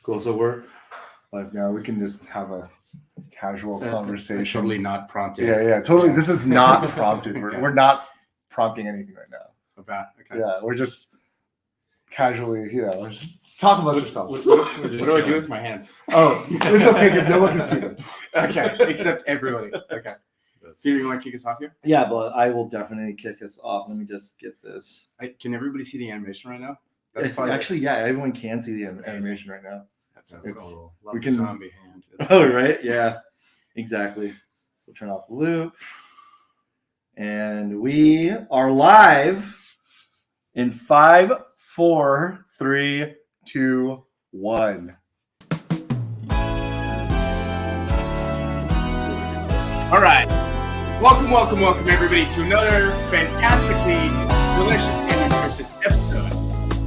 Cool. So we're live now. We can just have a casual conversation. Totally not prompted. Yeah. Totally. This is not prompted. We're not prompting anything right now. Okay. Yeah, we're just casually, just talk about yourselves. What do I do with my hands? Oh, it's okay because no one can see them. Okay, except everybody. Okay. Peter, you want to kick us off here? Yeah, but I will definitely kick us off. Let me just get this. Can everybody see the animation right now? Actually, yeah, everyone can see the animation right now. That sounds cool. We can zombie hand. Oh, right? Yeah, exactly. So turn off the loop. And we are live in 5, 4, 3, 2, 1. All right. Welcome, everybody, to another fantastically delicious and nutritious episode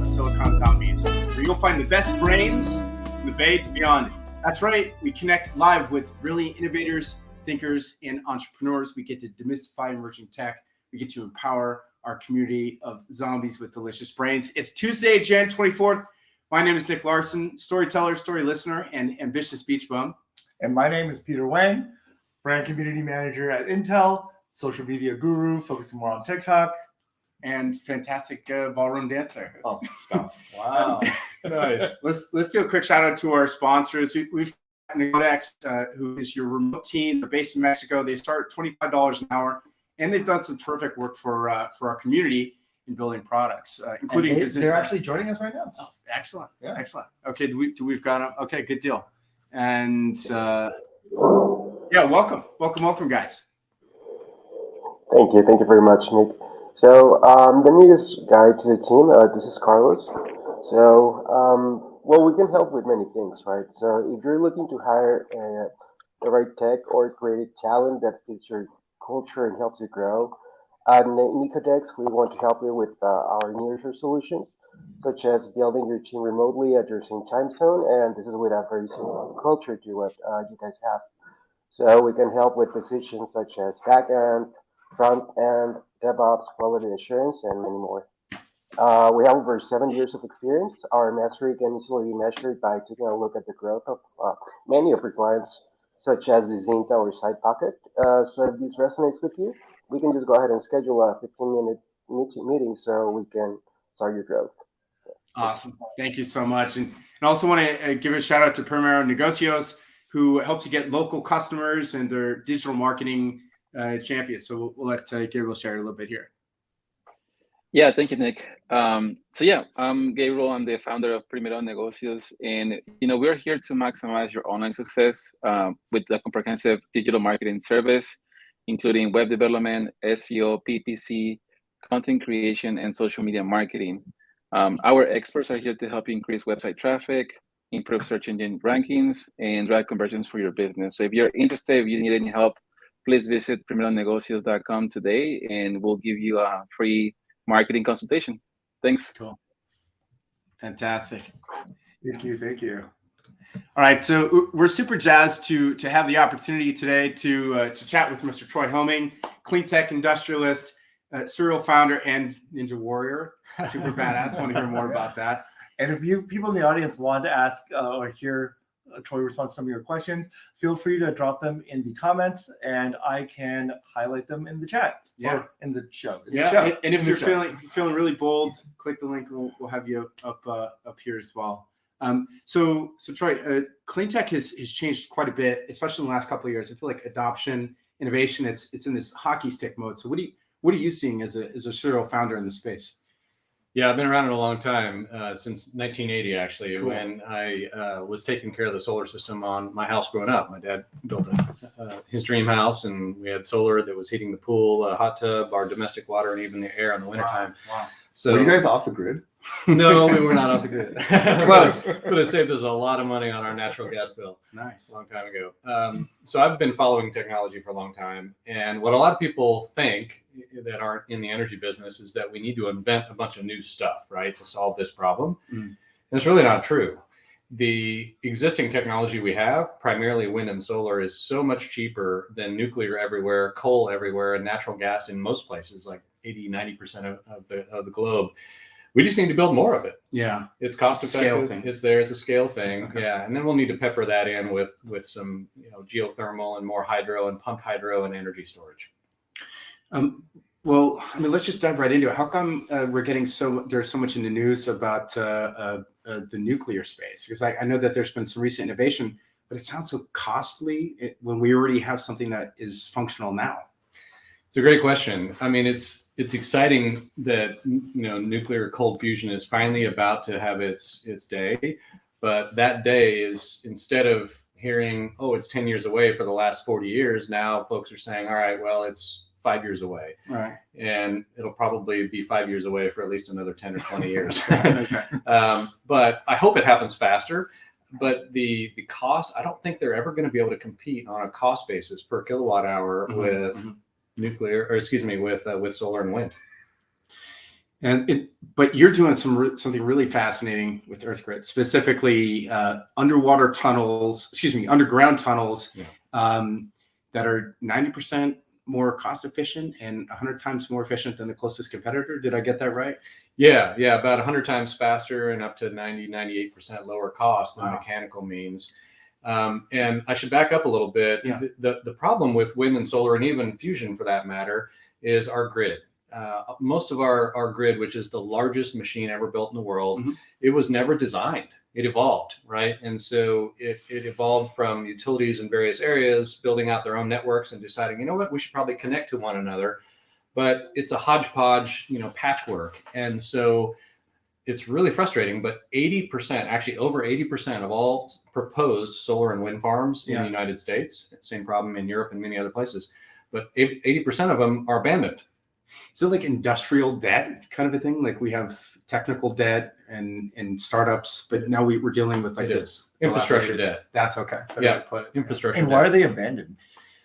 of Silicon Zombies, where you'll find the best brains from the Bay to beyond. That's right. We connect live with really innovators, thinkers, and entrepreneurs. We get to demystify emerging tech. We get to empower our community of zombies with delicious brains. It's Tuesday, Jan 24th. My name is Nick Larson, storyteller, story listener, and ambitious beach bum. And my name is Peter Wang, brand community manager at Intel, social media guru, focusing more on TikTok, and fantastic ballroom dancer. Oh, stop. Wow. Nice. Let's do a quick shout out to our sponsors. We've got Negodex, who is your remote team. They're based in Mexico. They start at $25 an hour, and they've done some terrific work for our community in building products, including they're actually joining us right now. Oh, excellent. Yeah. Excellent. Okay, we've got them? Okay, good deal. And yeah, welcome, guys. Thank you very much, Nick. So let me just guide to the team. This is Carlos. So, well, we can help with many things, right? So if you're looking to hire the right tech or create talent that fits your culture and helps you grow, at Nicodex, we want to help you with our nearshore solutions, such as building your team remotely at your same time zone, and this is with a very similar culture to what you guys have. So we can help with positions such as backend, front end, DevOps, quality assurance, and many more. We have over 7 years of experience. Our mastery can easily be measured by taking a look at the growth of many of our clients, such as the Zinta or SidePocket. So if this resonates with you, we can just go ahead and schedule a 15-minute meeting so we can start your growth. Awesome. Thank you so much. And I also want to give a shout out to Primero Negocios, who helps you get local customers and their digital marketing champions. So we'll let Gabriel share a little bit here. Yeah, thank you, Nick. I'm Gabriel. I'm the founder of Primero Negocios, and we're here to maximize your online success with a comprehensive digital marketing service, including web development, SEO, PPC, content creation, and social media marketing. Our experts are here to help you increase website traffic, improve search engine rankings, and drive conversions for your business. So if you're interested, if you need any help, please visit primeronegocios.com today, and we'll give you a free marketing consultation. Thanks. Cool. Fantastic. Thank you. All right, so we're super jazzed to have the opportunity today to chat with Mr. Troy Helming, clean tech industrialist, serial founder, and Ninja Warrior. Super badass. I want to hear more about that. And if people in the audience want to ask or hear Troy respond to some of your questions, feel free to drop them in the comments, and I can highlight them in the chat. Yeah, or in the show. And if you're feeling really bold, click the link. We'll have you up here as well. So Troy, clean tech has changed quite a bit, especially in the last couple of years. I feel like adoption, innovation, it's in this hockey stick mode. So what are you seeing as a serial founder in the space? Yeah, I've been around it a long time, since 1980, actually, Cool. when I was taking care of the solar system on my house growing up. My dad built his dream house, and we had solar that was heating the pool, a hot tub, our domestic water, and even the air in the wintertime. Wow. So, were you guys off the grid? No, we were not off the grid. Close. But it saved us a lot of money on our natural gas bill. Nice. A long time ago. So I've been following technology for a long time. And what a lot of people think that aren't in the energy business is that we need to invent a bunch of new stuff, right, to solve this problem. And it's really not true. The existing technology we have, primarily wind and solar, is so much cheaper than nuclear everywhere, coal everywhere, and natural gas in most places, like 80, 90% of the globe. We just need to build more of it. Yeah. It's cost It's a scale effective. thing. It's there. It's a scale thing. Okay. Yeah. And then we'll need to pepper that in with some, geothermal and more hydro and pumped hydro and energy storage. Well, I mean, let's just dive right into it. How come we're getting there's so much in the news about the nuclear space? Because I know that there's been some recent innovation, but it sounds so costly when we already have something that is functional now. It's a great question. I mean, it's exciting that nuclear cold fusion is finally about to have its day, but that day is, instead of hearing, oh, it's 10 years away for the last 40 years, now folks are saying, all right, well, it's 5 years away. Right. And it'll probably be 5 years away for at least another 10 or 20 years. Okay. But I hope it happens faster. But the cost, I don't think they're ever going to be able to compete on a cost basis per kilowatt hour with nuclear, or excuse me, with solar and wind. But you're doing something really fascinating with EarthGrid, specifically underground tunnels that are 90% more cost efficient and 100 times more efficient than the closest competitor. Did I get that right? Yeah, about 100 times faster and up to 98% lower cost than mechanical means. And I should back up a little bit. Yeah. The problem with wind and solar, and even fusion for that matter, is our grid. Most of our grid, which is the largest machine ever built in the world, it was never designed. It evolved, right? And so it evolved from utilities in various areas building out their own networks and deciding, you know what, we should probably connect to one another. But it's a hodgepodge, patchwork. And so it's really frustrating, but 80%, actually over 80% of all proposed solar and wind farms in the United States, same problem in Europe and many other places, but 80% of them are abandoned. Is it like industrial debt kind of a thing? Like we have technical debt and startups, but now we're dealing with like this infrastructure debt. That's okay. Yeah, infrastructure And debt. why are they abandoned?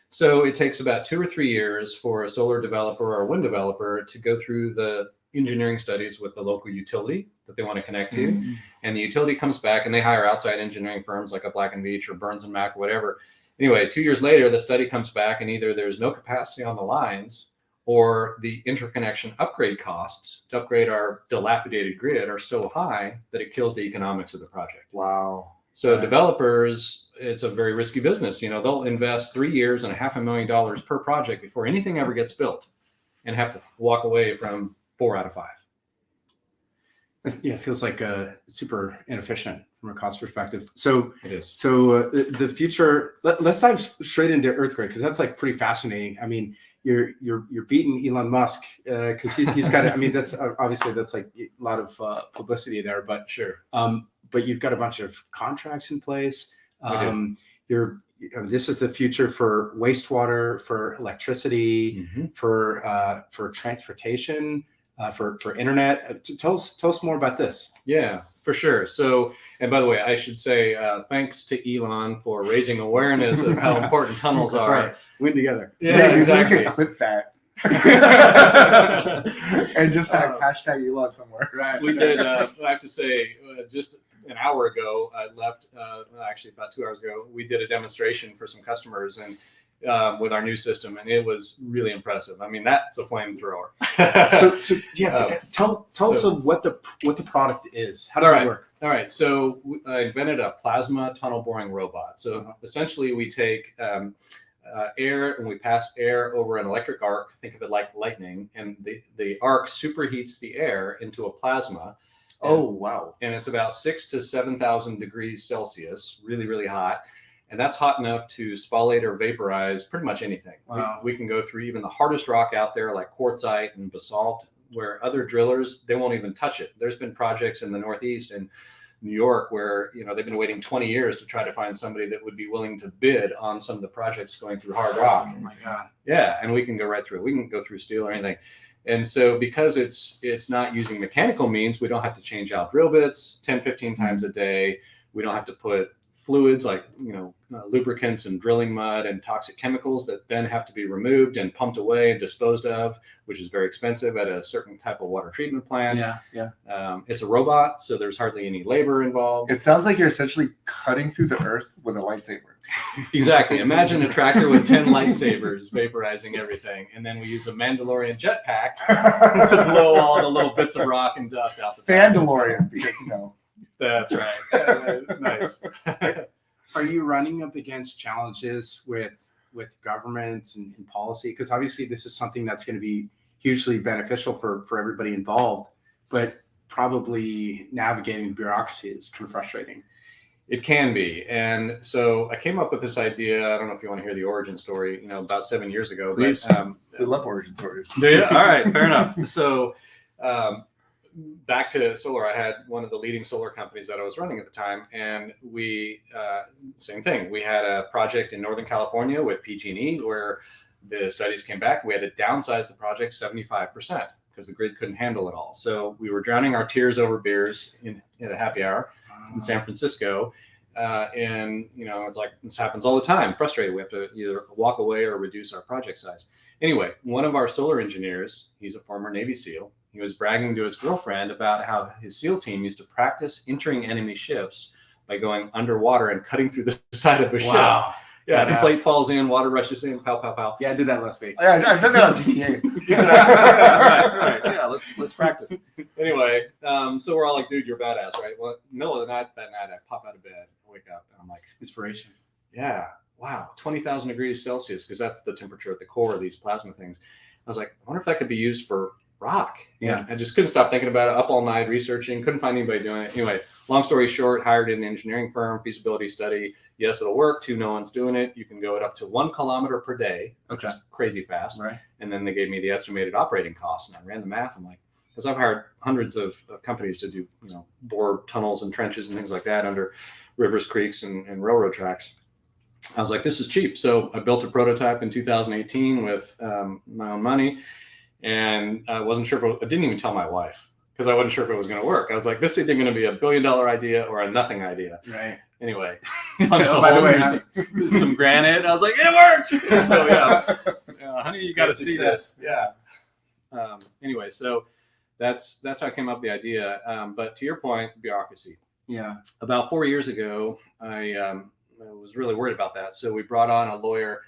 So it takes about 2 or 3 years for a solar developer or a wind developer to go through the engineering studies with the local utility that they want to connect to. And the utility comes back and they hire outside engineering firms like a Black & Veatch or Burns & Mac or whatever. Anyway, 2 years later, the study comes back and either there's no capacity on the lines or the interconnection upgrade costs to upgrade our dilapidated grid are so high that it kills the economics of the project. Wow. So developers, it's a very risky business. They'll invest 3 years and $500,000 per project before anything ever gets built and have to walk away from 4 out of 5. Yeah, it feels like super inefficient from a cost perspective. So it is. So the future, let's dive straight into EarthGrid, because that's like pretty fascinating. I mean, you're beating Elon Musk because he's got it. I mean, that's obviously that's like a lot of publicity there, but sure. But you've got a bunch of contracts in place. This is the future for wastewater, for electricity, for transportation, for internet. Tell us more about this. Yeah, for sure. So, and by the way, I should say thanks to Elon for raising awareness of how important tunnels That's are. Right. Win together. Yeah, exactly. We could clip that. And just have hashtag Elon somewhere. Right. We did. I have to say, just an hour ago, I left. Actually, about 2 hours ago, we did a demonstration for some customers and with our new system, and it was really impressive. I mean, that's a flamethrower. so tell us of what the product is. How does it work? All right. So I invented a plasma tunnel boring robot. So essentially, we take air and we pass air over an electric arc. Think of it like lightning, and the arc superheats the air into a plasma. Oh, wow. And it's about 6,000 to 7,000 degrees Celsius, really, really hot. And that's hot enough to spallate or vaporize pretty much anything. Wow. We can go through even the hardest rock out there, like quartzite and basalt, where other drillers, they won't even touch it. There's been projects in the Northeast and New York where they've been waiting 20 years to try to find somebody that would be willing to bid on some of the projects going through hard rock. Oh my God. Yeah, and we can go right through it. We can go through steel or anything. And so because it's not using mechanical means, we don't have to change out drill bits 10, 15 times a day. We don't have to put fluids like lubricants and drilling mud and toxic chemicals that then have to be removed and pumped away and disposed of, which is very expensive at a certain type of water treatment plant. It's a robot, so there's hardly any labor involved. It sounds like you're essentially cutting through the earth with a lightsaber. Exactly. Imagine a tractor with 10 lightsabers vaporizing everything, and then we use a Mandalorian jetpack to blow all the little bits of rock and dust out the back. Fandalorian, because That's right. Nice. Are you running up against challenges with governments and policy? Because obviously this is something that's going to be hugely beneficial for everybody involved, but probably navigating the bureaucracy is kind of frustrating. It can be. And so I came up with this idea. I don't know if you want to hear the origin story, about 7 years ago. Please. But, we love origin stories. do you? All right, fair enough. So back to solar, I had one of the leading solar companies that I was running at the time. And we, same thing. We had a project in Northern California with PG&E where the studies came back. We had to downsize the project 75% because the grid couldn't handle it all. So we were drowning our tears over beers in a happy hour in San Francisco. And, it's like, this happens all the time. Frustrated. We have to either walk away or reduce our project size. Anyway, one of our solar engineers, he's a former Navy SEAL. He was bragging to his girlfriend about how his SEAL team used to practice entering enemy ships by going underwater and cutting through the side of a ship. Yeah, the plate falls in, water rushes in, pow, pow, pow. Yeah, I did that last week. Yeah, I've done that on GTA. right. Yeah, let's practice. Anyway, so we're all like, dude, you're badass, right? Well, middle of the night, I pop out of bed, wake up, and I'm like, Inspiration. yeah, wow, 20,000 degrees Celsius, because that's the temperature at the core of these plasma things. I was like, I wonder if that could be used for rock. Yeah. I just couldn't stop thinking about it, up all night researching, couldn't find anybody doing it. Anyway, long story short, hired an engineering firm, feasibility study. Yes, it'll work. 2, no one's doing it. You can go it up to 1 kilometer per day, which is crazy fast. Right. And then they gave me the estimated operating costs, and I ran the math. I'm like, because I've hired hundreds of companies to do, bore tunnels and trenches and things like that under rivers, creeks, and railroad tracks. I was like, this is cheap. So I built a prototype in 2018 with my own money. And I wasn't sure I didn't even tell my wife because I wasn't sure if it was going to work. I was like, this is either going to be $1 billion idea or a nothing idea. Right. Anyway, By the way, some granite. I was like, it worked. So yeah, honey, you got to see this. Yeah. Anyway, so that's how I came up with the idea. But to your point, bureaucracy. Yeah. About 4 years ago, I was really worried about that. So we brought on a lawyer.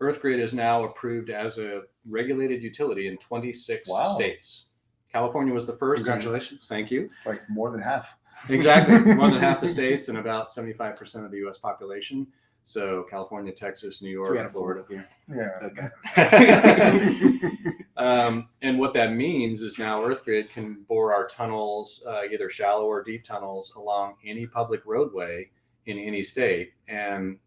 EarthGrid is now approved as a regulated utility in 26 states. California was the first. Congratulations. Thank you. It's like more than half. Exactly. More than half the states and about 75% of the U.S. population. So California, Texas, New York, Florida. Yeah. Okay. And what that means is now EarthGrid can bore our tunnels, either shallow or deep tunnels, along any public roadway in any state. And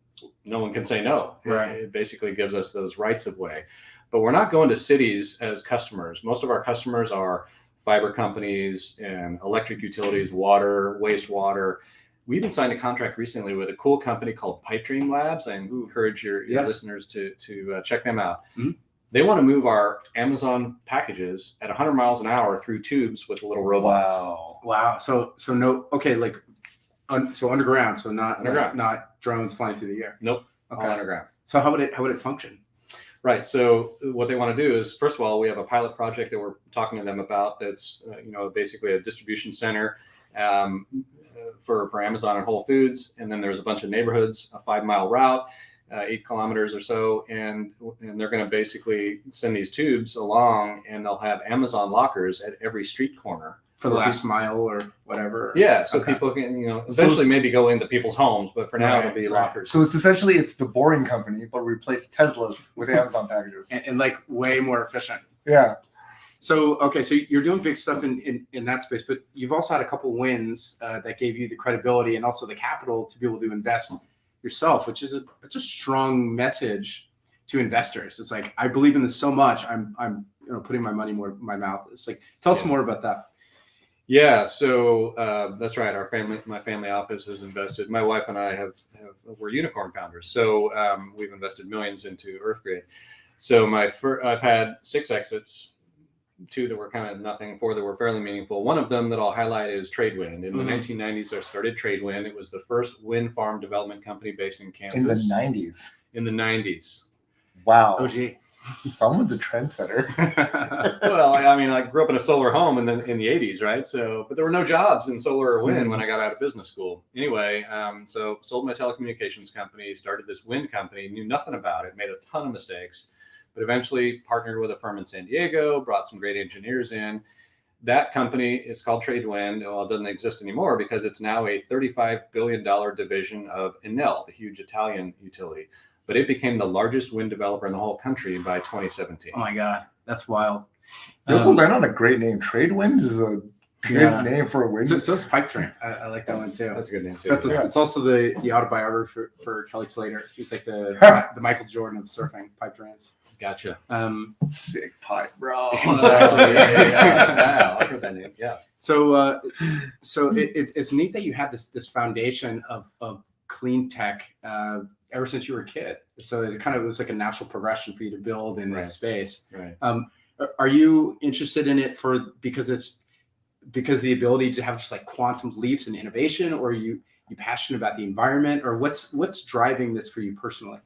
no one can say no. Right. It basically gives us those rights of way. But we're not going to cities as customers. Most of our customers are fiber companies and electric utilities, water, wastewater. We even signed a contract recently with a cool company called Pipe Dream Labs. I encourage your listeners to check them out. Mm-hmm. They want to move our Amazon packages at 100 miles an hour through tubes with little robots. Wow. So no, okay, like, so underground, so not underground, not drones flying through the air. Nope. Okay. All underground. So how would it function? Right. So what they want to do is, first of all, we have a pilot project that we're talking to them about. That's basically a distribution center for Amazon and Whole Foods, and then there's a bunch of neighborhoods, a 5-mile route, 8 kilometers or so, and they're going to basically send these tubes along, and they'll have Amazon lockers at every street corner. For the last mile or whatever. Yeah, so people can, eventually maybe go into people's homes, but for now it'll be lockers. So it's essentially the boring company, but replace Teslas with Amazon packages. And like way more efficient. Yeah. So, okay, so you're doing big stuff in that space, but you've also had a couple wins that gave you the credibility and also the capital to be able to invest yourself, which is it's a strong message to investors. It's like, I believe in this so much, I'm putting my money more my mouth. It's like, tell us more about that. Yeah, so that's right. My family office has invested. My wife and I we're unicorn founders, so we've invested millions into EarthGrid. So I've had 6 exits, two that were kind of nothing, four that were fairly meaningful. One of them that I'll highlight is Tradewind. In the 1990s, I started Tradewind. It was the first wind farm development company based in Kansas. In the 90s. In the 90s. Wow. Oh, gee. Someone's a trendsetter. Well, I mean, I grew up in a solar home in the 80s, right? So, but there were no jobs in solar or wind when I got out of business school. Anyway, so sold my telecommunications company, started this wind company, knew nothing about it, made a ton of mistakes, but eventually partnered with a firm in San Diego, brought some great engineers in. That company is called Tradewind. Well, it doesn't exist anymore because it's now a $35 billion division of Enel, the huge Italian utility. But it became the largest wind developer in the whole country by 2017. Oh my God, that's wild. You also land on a great name. Tradewinds is a good name for a wind. So is Pipe Dream. I like that one too. That's a good name too. It's also the autobiography for Kelly Slater. He's like the Michael Jordan of surfing. Pipe Dreams. Gotcha. Sick pipe, bro. Exactly. Yeah. I've heard that name. Yeah. So it's neat that you had this foundation of clean tech ever since you were a kid. So it kind of was like a natural progression for you to build in this space. Right. Are you interested in it because the ability to have just like quantum leaps in innovation, or are you passionate about the environment, or what's driving this for you personally?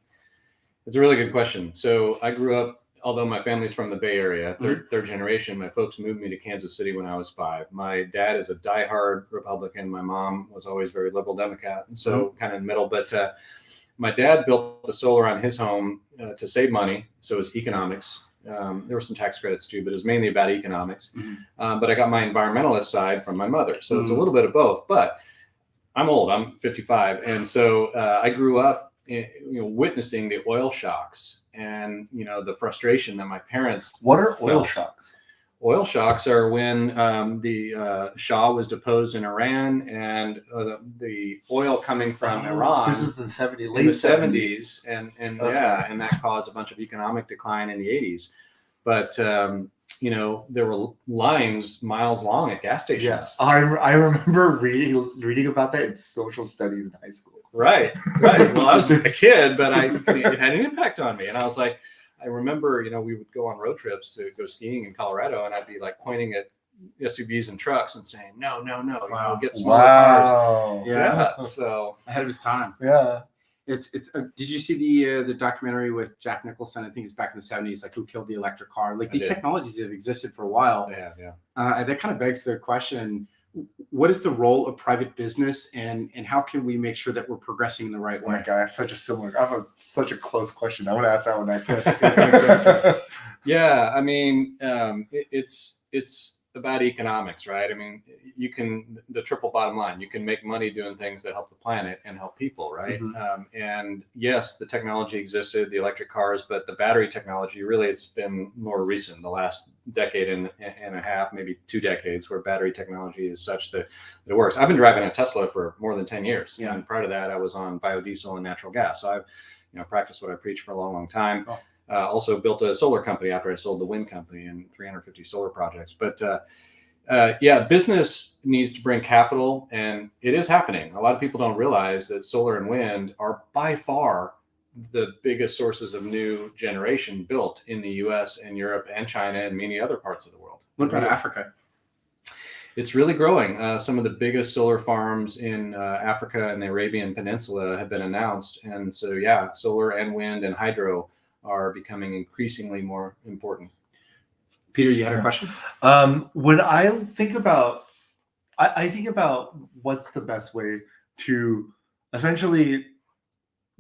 It's a really good question. So I grew up, although my family's from the Bay Area, third generation, my folks moved me to Kansas City when I was 5. My dad is a diehard Republican. My mom was always very liberal Democrat, and so kind of in the middle. But my dad built the solar on his home to save money. So it was economics. There were some tax credits too, but it was mainly about economics. But I got my environmentalist side from my mother. So it's a little bit of both. But I'm old. I'm 55. And so I grew up witnessing the oil shocks and, the frustration that my parents What are oil felt. shocks? Oil shocks are when the Shah was deposed in Iran, and the oil coming from Iran. This is the 70s, late 70s, and and that caused a bunch of economic decline in the 80s. But there were lines miles long at gas stations. Yes, I remember reading about that in social studies in high school. Right. Well, I was a kid, but it had an impact on me, and I was like. I remember, we would go on road trips to go skiing in Colorado, and I'd be like pointing at SUVs and trucks and saying, no, get smaller cars. Yeah. So ahead of his time. Yeah. It's. Did you see the documentary with Jack Nicholson? I think it's back in the 70s, like Who Killed the Electric Car? Like these technologies have existed for a while. Yeah. That kind of begs the question: what is the role of private business, and how can we make sure that we're progressing in the right way? Oh my God, I have such a close question. I want to ask that one next. Yeah, I mean, it's about economics, right? I mean, the triple bottom line, you can make money doing things that help the planet and help people, right? And yes, the technology existed, the electric cars, but the battery technology, really, it's been more recent, the last decade and a half, maybe 2 decades, where battery technology is such that it works. I've been driving a Tesla for more than 10 years. Yeah. And prior to that, I was on biodiesel and natural gas. So I've practiced what I preach for a long, long time. Oh. Also built a solar company after I sold the wind company and 350 solar projects. But business needs to bring capital, and it is happening. A lot of people don't realize that solar and wind are by far the biggest sources of new generation built in the US and Europe and China and many other parts of the world. What about Africa? It's really growing. Some of the biggest solar farms in Africa and the Arabian Peninsula have been announced. And so, solar and wind and hydro are becoming increasingly more important. Peter, you had a question? When I think about, I think about what's the best way to essentially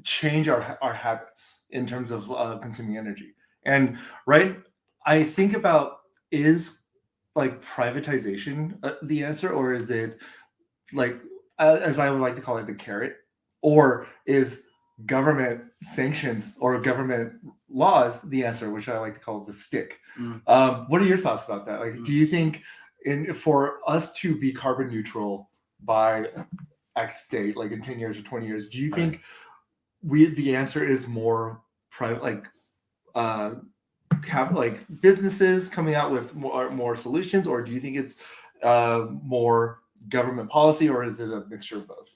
change our habits in terms of consuming energy. And I think about, is like privatization the answer, or is it like, as I would like to call it, the carrot, or is government sanctions or government laws the answer, which I like to call the stick? What are your thoughts about that? Like, do you think for us to be carbon neutral by X date, like in 10 years or 20 years, do you think the answer is more private, have like businesses coming out with more solutions, or do you think it's more government policy, or is it a mixture of both?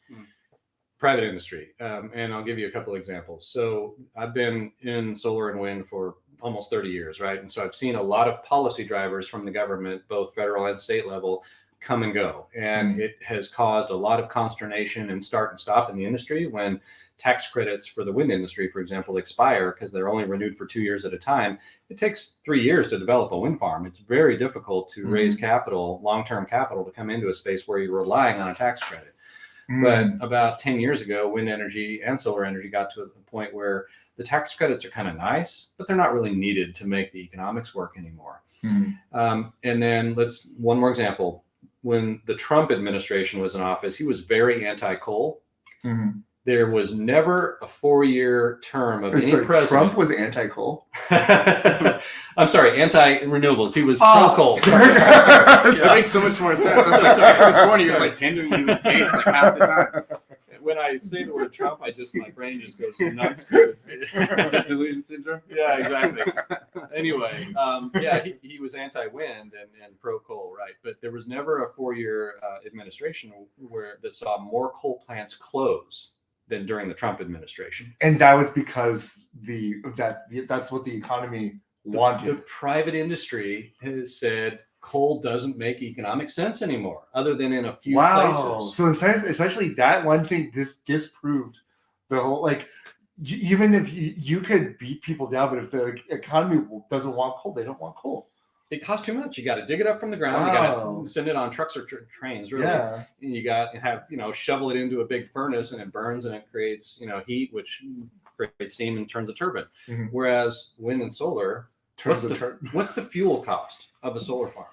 Private industry. And I'll give you a couple examples. So I've been in solar and wind for almost 30 years, right? And so I've seen a lot of policy drivers from the government, both federal and state level, come and go. And it has caused a lot of consternation and start and stop in the industry when tax credits for the wind industry, for example, expire because they're only renewed for 2 years at a time. It takes 3 years to develop a wind farm. It's very difficult to raise capital, long-term capital, to come into a space where you're relying on a tax credit. But about 10 years ago, wind energy and solar energy got to a point where the tax credits are kind of nice, but they're not really needed to make the economics work anymore. And then one more example. When the Trump administration was in office, he was very anti-coal. There was never a 4-year term of any president. Trump was anti-coal. I'm sorry, anti-renewables. He was pro-coal. That makes so much more sense. This morning, he was like handling his case like half the time. When I say the word Trump, my brain just goes nuts. Delusion syndrome. Yeah, exactly. Anyway, he was anti-wind and pro-coal, right? But there was never a 4-year administration that saw more coal plants close than during the Trump administration. And that was because that's what the economy wanted. The private industry has said coal doesn't make economic sense anymore, other than in a few places. So essentially that one thing disproved the whole, even if you could beat people down, but if the economy doesn't want coal, they don't want coal. It costs too much. You got to dig it up from the ground. You got to send it on trucks or trains, really. Yeah. And you got to have, shovel it into a big furnace, and it burns and it creates, heat, which creates steam and turns a turbine. Whereas wind and solar, what's the fuel cost of a solar farm?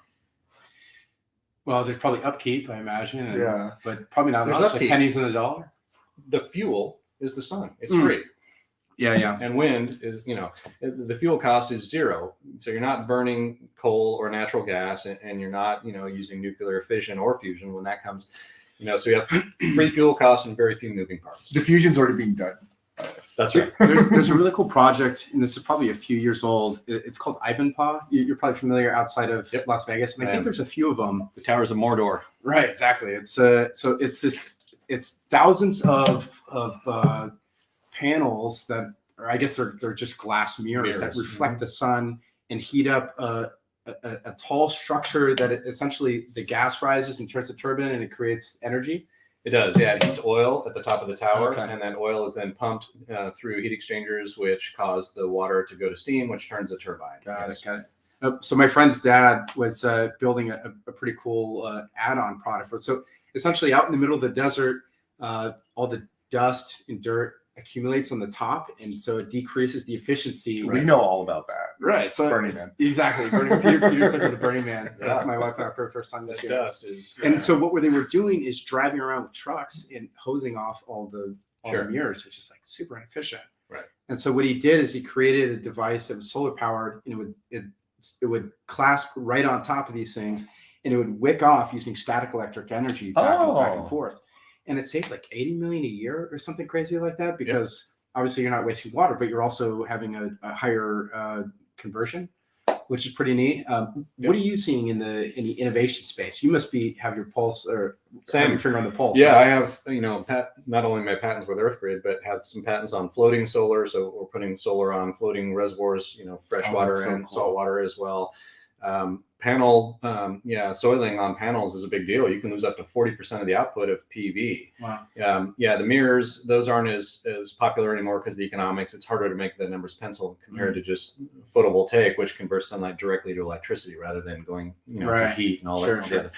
Well, there's probably upkeep, I imagine. But probably not much, like pennies in the dollar. The fuel is the sun. It's free. Yeah. And wind is, the fuel cost is zero. So you're not burning coal or natural gas, and you're not, using nuclear fission or fusion when that comes. So you have free fuel costs and very few moving parts. The fusion's already being done. That's right. There's a really cool project, and this is probably a few years old. It's called Ivanpah. You're probably familiar outsad of Las Vegas, and I think there's a few of them. The Towers of Mordor. Right, exactly. It's it's thousands of panels that, or I guess they're just glass mirrors that reflect the sun and heat up a tall structure that essentially the gas rises and turns the turbine and it creates energy. It does, yeah. It heats oil at the top of the tower, and then oil is then pumped through heat exchangers, which cause the water to go to steam, which turns the turbine. Got it. So my friend's dad was building a pretty cool add-on product for it. So essentially out in the middle of the desert, all the dust and dirt accumulates on the top, and so it decreases the efficiency. We know all about that. Right. So Burning Man. Exactly. Peter took the Burning Man. My wife and I for the first time this year. Dust is, and so what they were doing is driving around with trucks and hosing off all the mirrors, which is like super inefficient. Right. And so what he did is he created a device that was solar powered, and it would clasp right on top of these things, and it would wick off using static electric energy back and forth. And it saved like $80 million a year or something crazy like that, because obviously you're not wasting water, but you're also having a higher conversion, which is pretty neat. What are you seeing in the innovation space? You must have your pulse or have your finger on the pulse. Yeah, right? I have not only my patents with EarthGrid, but have some patents on floating solar. So we're putting solar on floating reservoirs, freshwater and saltwater as well. Soiling on panels is a big deal. You can lose up to 40% of the output of PV. Wow. The mirrors, those aren't as popular anymore because the economics. It's harder to make the numbers pencil compared to just photovoltaic, which converts sunlight directly to electricity rather than going to heat and all that. Sure.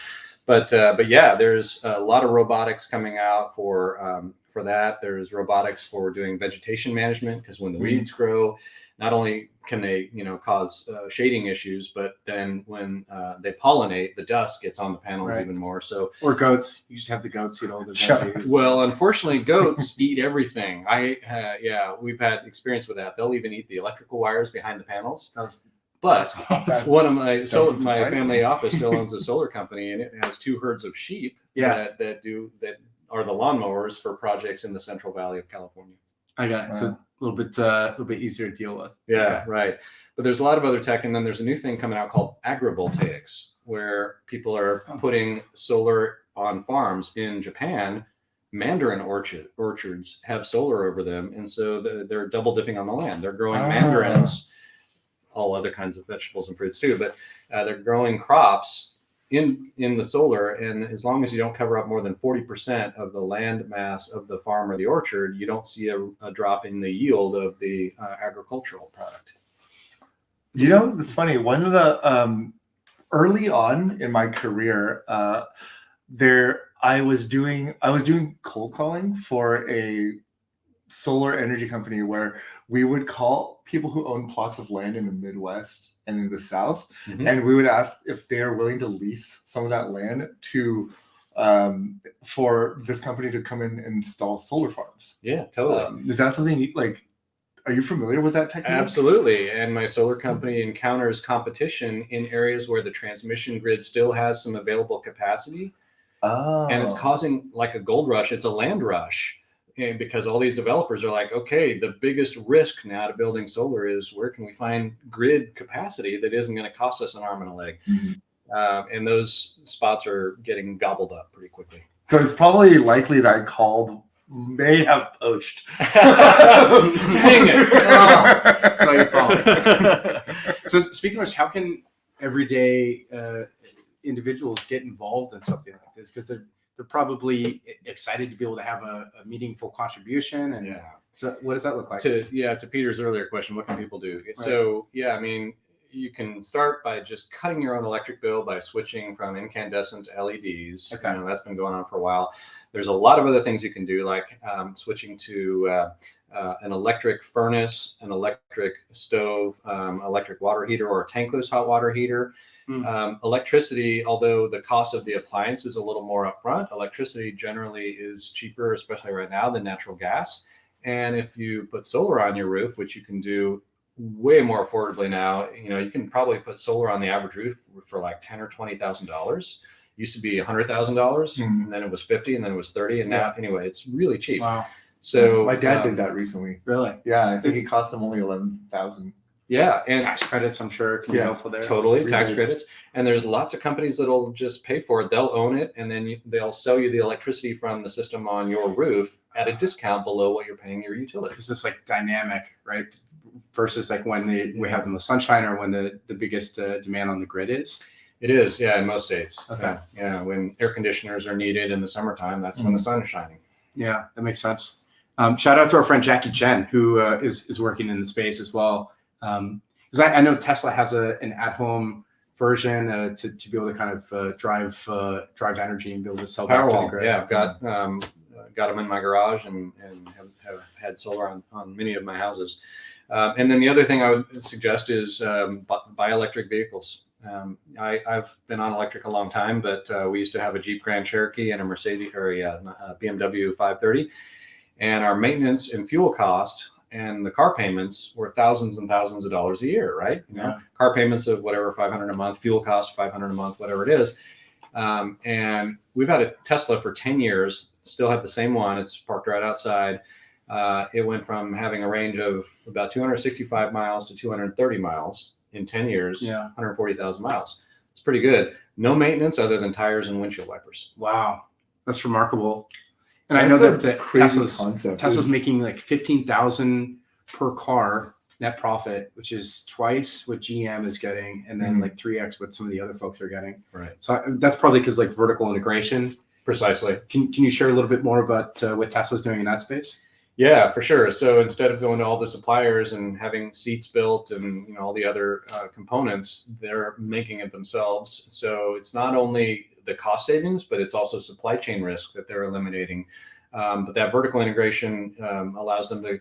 But there's a lot of robotics coming out for that. There's robotics for doing vegetation management, because when the weeds grow, not only can they, cause shading issues, but then when they pollinate, the dust gets on the panels even more. So, or goats, you just have the goats eat all the veggies. Well, unfortunately, goats eat everything. We've had experience with that. They'll even eat the electrical wires behind the panels. But one of my family office still owns a solar company, and it has 2 herds of sheep that are the lawnmowers for projects in the Central Valley of California. I got it. Wow. So a little bit easier to deal with. Yeah, right. But there's a lot of other tech, and then there's a new thing coming out called agrivoltaics, where people are putting solar on farms in Japan. Mandarin orchards have solar over them, and so they're double dipping on the land. They're growing mandarins all other kinds of vegetables and fruits too. But they're growing crops in the solar, and as long as you don't cover up more than 40% of the land mass of the farm or the orchard, you don't see a drop in the yield of the agricultural product. You know, it's funny. One of the early on in my career, I was doing cold calling for a solar energy company where we would call people who own plots of land in the Midwest and in the South, and we would ask if they are willing to lease some of that land to for this company to come in and install solar farms. Yeah, totally. Is that something like? Are you familiar with that technique? Absolutely. And my solar company encounters competition in areas where the transmission grid still has some available capacity. Oh. And it's causing like a gold rush. It's a land rush. And because all these developers are like, okay, the biggest risk now to building solar is where can we find grid capacity that isn't going to cost us an arm and a leg? And those spots are getting gobbled up pretty quickly. So it's probably likely that I called may have poached. Dang it. It's not your fault. So speaking of which, how can everyday individuals get involved in something like this? Because they're probably excited to be able to have a meaningful contribution. And so what does that look like? To Peter's earlier question, what can people do? Right. So, I mean, you can start by just cutting your own electric bill by switching from incandescent to LEDs. Okay. You know, that's been going on for a while. There's a lot of other things you can do, like switching to an electric furnace, an electric stove, electric water heater, or a tankless hot water heater. Electricity, although the cost of the appliance is a little more upfront, electricity generally is cheaper, especially right now, than natural gas. And if you put solar on your roof, which you can do way more affordably now, you know, you can probably put solar on the average roof for like $10,000 or $20,000. Used to be $100,000, and then it was 50, and then it was 30, and now anyway, it's really cheap. Wow. So my dad did that recently. Really? Yeah, I think it cost him only $11,000. Yeah, and tax credits, I'm sure, can be helpful there. Totally, tax credits. And there's lots of companies that'll just pay for it. They'll own it, and then they'll sell you the electricity from the system on your roof at a discount below what you're paying your utility. It's just like dynamic, right? Versus like when we have the most sunshine or when the biggest demand on the grid is. It is, in most states. Okay. Yeah, when air conditioners are needed in the summertime, that's when the sun is shining. Yeah, that makes sense. Shout out to our friend Jackie Chen, who is working in the space as well. Because I know Tesla has an at-home version to be able to kind of drive energy and be able to sell back to the grid. Yeah, I've got them in my garage and have had solar on many of my houses. And then the other thing I would suggest is buy electric vehicles. I've been on electric a long time, but we used to have a Jeep Grand Cherokee and a Mercedes or a BMW 530, and our maintenance and fuel cost and the car payments were thousands and thousands of dollars a year, right? You know, car payments of whatever, $500 a month, fuel cost $500 a month, whatever it is. And we've had a Tesla for 10 years, still have the same one. It's parked right outside. It went from having a range of about 265 miles to 230 miles in 10 years, 140,000 miles. It's pretty good. No maintenance other than tires and windshield wipers. Wow. That's remarkable. And I know that Tesla's making like 15,000 per car net profit, which is twice what GM is getting, and then like 3x what some of the other folks are getting. Right. So that's probably because like vertical integration. Precisely. Can you share a little bit more about what Tesla's doing in that space? Yeah, for sure. So instead of going to all the suppliers and having seats built and all the other components, they're making it themselves. So it's not only the cost savings, but it's also supply chain risk that they're eliminating. But that vertical integration allows them to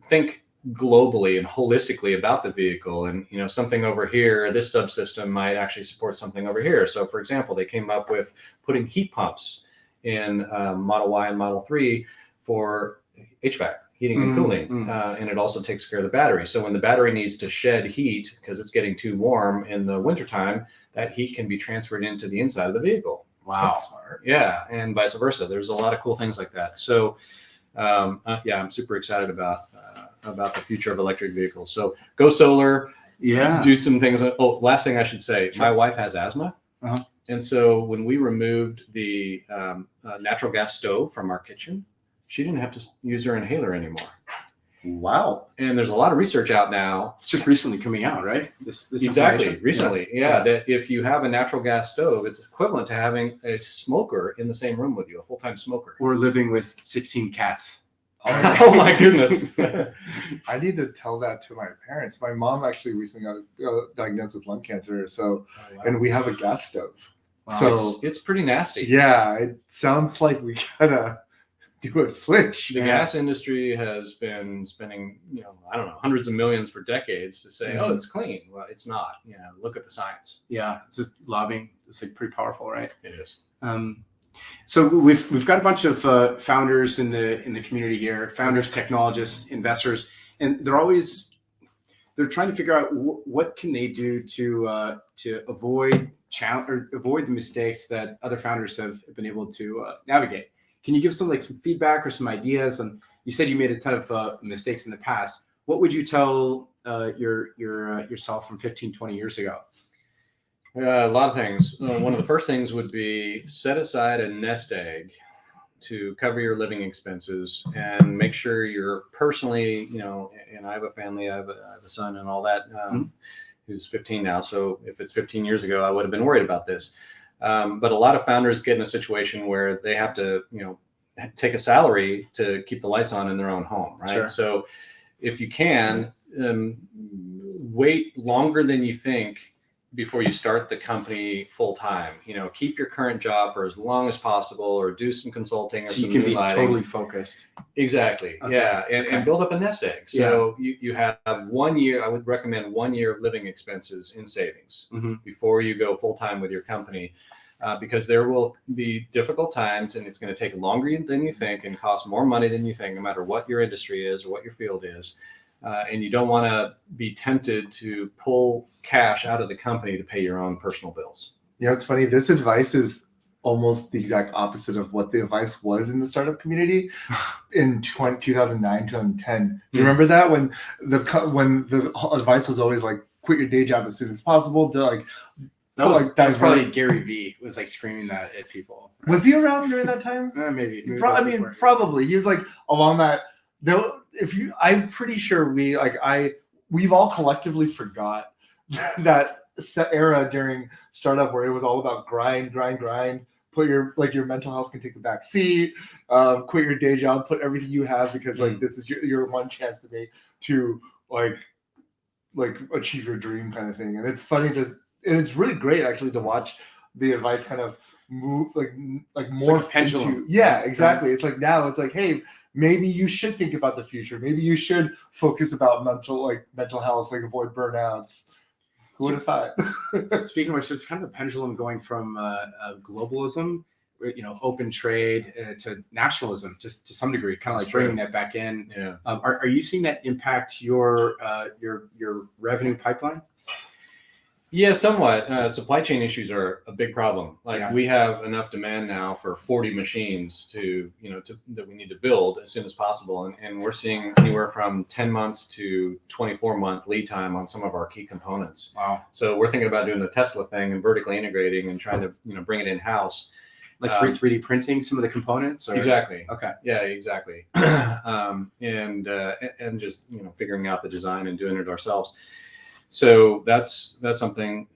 think globally and holistically about the vehicle. And something over here, this subsystem might actually support something over here. So for example, they came up with putting heat pumps in Model Y and Model 3 for HVAC, heating and cooling, and it also takes care of the battery. So when the battery needs to shed heat because it's getting too warm in the wintertime, that heat can be transferred into the inside of the vehicle. Wow. That's smart. Yeah, and vice versa. There's a lot of cool things like that. So I'm super excited about the future of electric vehicles. So go solar. Yeah. Do some things. Oh, last thing I should say, my wife has asthma. And so when we removed the natural gas stove from our kitchen, she didn't have to use her inhaler anymore. Wow. And there's a lot of research out now. It's just recently coming out, right? This Exactly, information? recently. Yeah, that if you have a natural gas stove, it's equivalent to having a smoker in the same room with you, a full-time smoker. Or living with 16 cats. Oh my goodness. I need to tell that to my parents. My mom actually recently got diagnosed with lung cancer, so and we have a gas stove. Wow. So It's pretty nasty. yeah, it sounds like we gotta do a switch. The gas industry has been spending, I don't know, hundreds of millions for decades to say, oh, it's clean. Well, it's not. Look at the science. Yeah, it's just lobbying. It's like pretty powerful, right? It is. So we've got a bunch of founders in the community here, founders, technologists, investors, and they're trying to figure out what can they do to avoid the mistakes that other founders have been able to navigate. Can you give some feedback or some ideas? And you said you made a ton of mistakes in the past. What would you tell yourself from 15, 20 years ago? A lot of things. One of the first things would be set aside a nest egg to cover your living expenses and make sure you're personally, and I have a family, I have a son and all that, who's 15 now. So if it's 15 years ago, I would have been worried about this. But a lot of founders get in a situation where they have to, take a salary to keep the lights on in their own home, right? Sure. So if you can, wait longer than you think before you start the company full time. Keep your current job for as long as possible, or do some consulting or So some you can be moonlighting. totally focused. Exactly. Okay. Yeah. And build up a nest egg. So you have 1 year, I would recommend 1 year of living expenses in savings before you go full time with your company. Because there will be difficult times, and it's going to take longer than you think and cost more money than you think, no matter what your industry is or what your field is. And you don't want to be tempted to pull cash out of the company to pay your own personal bills. It's funny. This advice is almost the exact opposite of what the advice was in the startup community in 2009, 2010. Do you remember that when the advice was always like, quit your day job as soon as possible to That was probably Gary Vee was screaming that at people. Right? Was he around during that time? Maybe. Probably. He was along that. I'm pretty sure we've all collectively forgot that era during startup where it was all about grind. Put your mental health can take a back seat. Quit your day job. Put everything you have because this is your one chance to achieve your dream kind of thing. And it's funny and it's really great actually to watch the advice kind of move more pendulum. Exactly. It's now it's hey, maybe you should think about the future. Maybe you should focus about mental health, avoid burnouts. Who would have thought? Speaking of which, it's kind of a pendulum going from globalism, open trade to nationalism, just to some degree, kind of bringing that back in. Yeah. Are you seeing that impact your revenue pipeline? Yeah, somewhat. Supply chain issues are a big problem. We have enough demand now for 40 machines that we need to build as soon as possible. And we're seeing anywhere from 10 months to 24-month lead time on some of our key components. Wow. So we're thinking about doing the Tesla thing and vertically integrating and trying to, bring it in-house. 3D printing some of the components? Or? Exactly. Okay. Yeah, exactly. And just, figuring out the design and doing it ourselves. So that's something